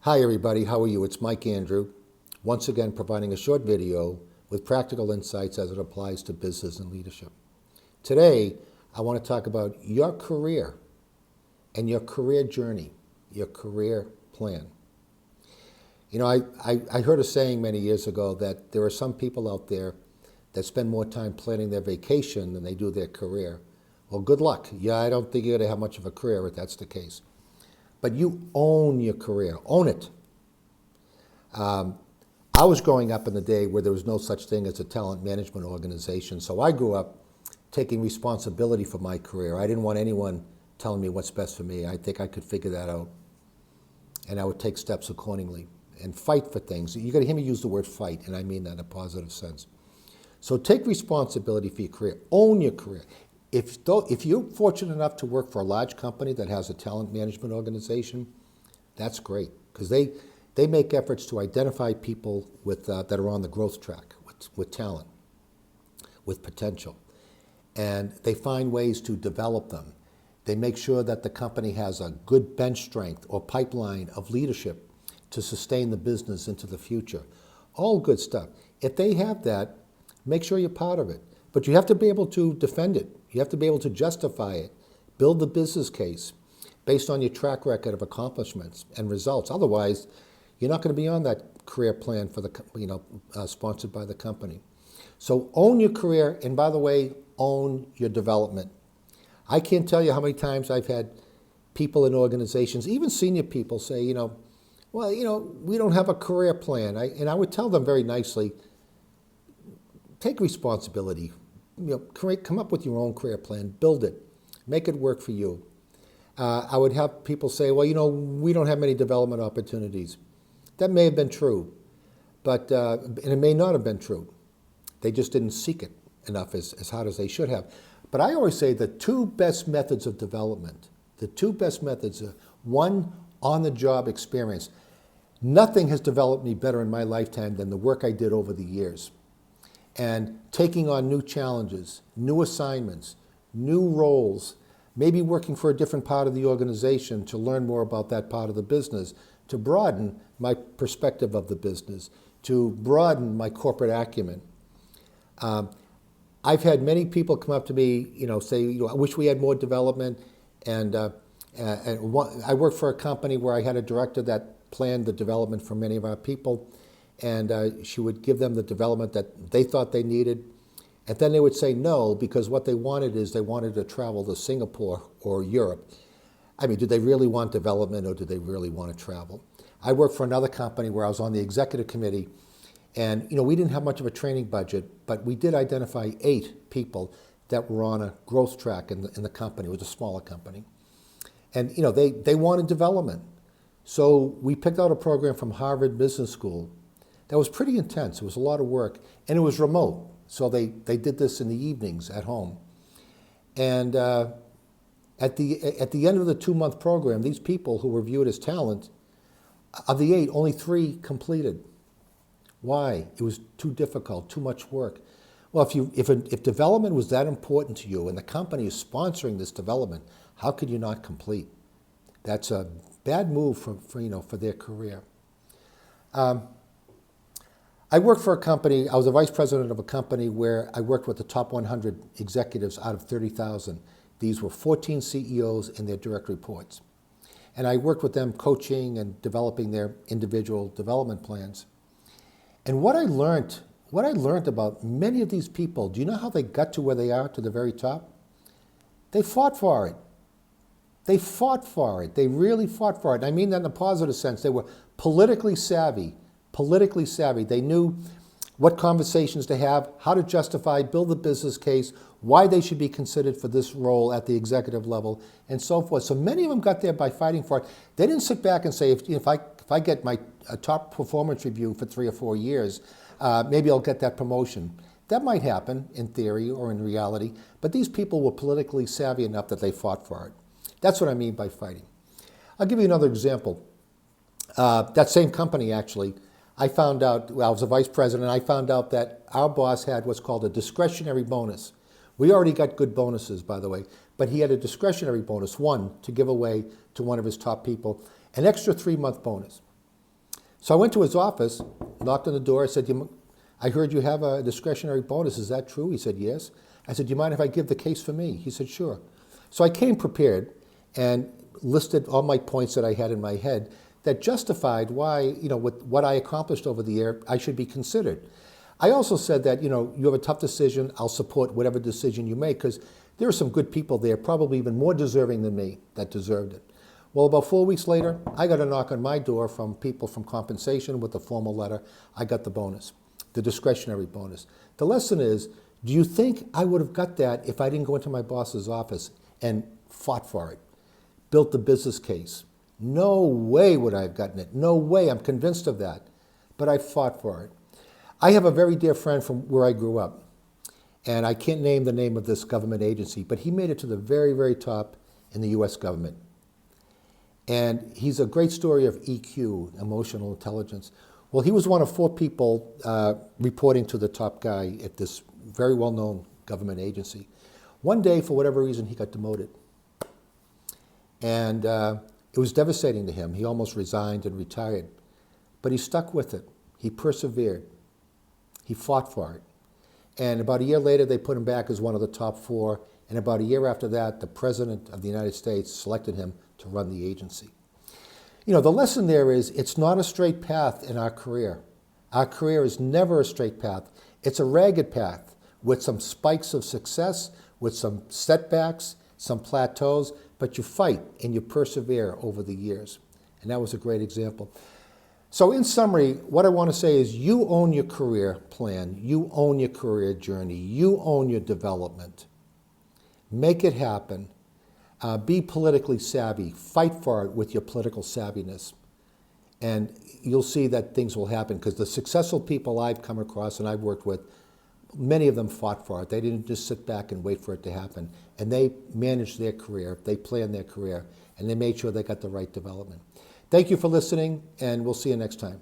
Hi everybody, how are you? It's Mike Andrew, once again providing a short video with practical insights as it applies to business and leadership. Today, I want to talk about your career and your career journey, your career plan. You know, I heard a saying many years ago that there are some people out there that spend more time planning their vacation than they do their career. Well, good luck. Yeah, I don't think you're going to have much of a career if that's the case. But you own your career. Own it. I was growing up in the day where there was no such thing as a talent management organization, so I grew up taking responsibility for my career. I didn't want anyone telling me what's best for me. I think I could figure that out, and I would take steps accordingly and fight for things. You're going to hear me use the word fight, and I mean that in a positive sense. So take responsibility for your career. Own your career. If you're fortunate enough to work for a large company that has a talent management organization, that's great, because they make efforts to identify people that are on the growth track with talent, with potential. And they find ways to develop them. They make sure that the company has a good bench strength or pipeline of leadership to sustain the business into the future. All good stuff. If they have that, make sure you're part of it. But you have to be able to defend it. You have to be able to justify it, build the business case based on your track record of accomplishments and results. Otherwise, you're not going to be on that career plan for sponsored by the company. So own your career, and by the way, own your development. I can't tell you how many times I've had people in organizations, even senior people, say, we don't have a career plan. And I would tell them very nicely, take responsibility. Come up with your own career plan, build it, make it work for you. I would have people say, well, we don't have many development opportunities. That may have been true, but and it may not have been true. They just didn't seek it enough as hard as they should have. But I always say the two best methods of development, are one, on-the-job experience. Nothing has developed me better in my lifetime than the work I did over the years. And taking on new challenges, new assignments, new roles, maybe working for a different part of the organization to learn more about that part of the business, to broaden my perspective of the business, to broaden my corporate acumen. I've had many people come up to me, say, I wish we had more development. And I worked for a company where I had a director that planned the development for many of our people. And she would give them the development that they thought they needed. And then they would say no, because what they wanted is they wanted to travel to Singapore or Europe. I mean, do they really want development, or do they really want to travel? I worked for another company where I was on the executive committee, and we didn't have much of a training budget, but we did identify 8 people that were on a growth track in the company. It was a smaller company. And they wanted development. So we picked out a program from Harvard Business School that was pretty intense. It was a lot of work, and it was remote. So they did this in the evenings at home. And at the end of the 2-month program, these people who were viewed as talent, of the 8, only 3 completed. Why? It was too difficult, too much work. Well, if development was that important to you, and the company is sponsoring this development, how could you not complete? That's a bad move for their career. I worked for a company. I was a vice president of a company where I worked with the top 100 executives out of 30,000. These were 14 CEOs and their direct reports. And I worked with them coaching and developing their individual development plans. And what I learned about many of these people, do you know how they got to where they are, to the very top? They fought for it. They fought for it. They really fought for it. And I mean that in a positive sense. They were politically savvy. They knew what conversations to have, how to justify, build the business case, why they should be considered for this role at the executive level, and so forth. So many of them got there by fighting for it. They didn't sit back and say, if I get my top performance review for 3 or 4 years, maybe I'll get that promotion. That might happen in theory or in reality, but these people were politically savvy enough that they fought for it. That's what I mean by fighting. I'll give you another example. That same company, actually, I found out, I was a vice president, I found out that our boss had what's called a discretionary bonus. We already got good bonuses, by the way, but he had a discretionary bonus, one to give away to one of his top people, an extra 3-month bonus. So I went to his office, knocked on the door. I said, I heard you have a discretionary bonus. Is that true? He said, yes. I said, do you mind if I give the case for me? He said, sure. So I came prepared and listed all my points that I had in my head that justified why, with what I accomplished over the year, I should be considered. I also said that, you have a tough decision. I'll support whatever decision you make, because there are some good people there, probably even more deserving than me, that deserved it. Well, about 4 weeks later, I got a knock on my door from people from compensation with a formal letter. I got the bonus, the discretionary bonus. The lesson is, do you think I would have got that if I didn't go into my boss's office and fought for it, built the business case? No way would I have gotten it. No way. I'm convinced of that. But I fought for it. I have a very dear friend from where I grew up, and I can't name the name of this government agency, but he made it to the very, very top in the U.S. government. And he's a great story of EQ, emotional intelligence. Well, he was one of 4 people reporting to the top guy at this very well-known government agency. One day, for whatever reason, he got demoted. And it was devastating to him. He almost resigned and retired. But he stuck with it. He persevered. He fought for it. And about a year later, they put him back as one of the top 4. And about a year after that, the President of the United States selected him to run the agency. The lesson there is, it's not a straight path in our career. Our career is never a straight path. It's a ragged path with some spikes of success, with some setbacks, some plateaus, but you fight and you persevere over the years. And that was a great example. So in summary, what I want to say is, you own your career plan, you own your career journey, you own your development. Make it happen. Be politically savvy. Fight for it with your political savviness. And you'll see that things will happen, because the successful people I've come across and I've worked with, many of them fought for it. They didn't just sit back and wait for it to happen. And they managed their career, they planned their career, and they made sure they got the right development. Thank you for listening, and we'll see you next time.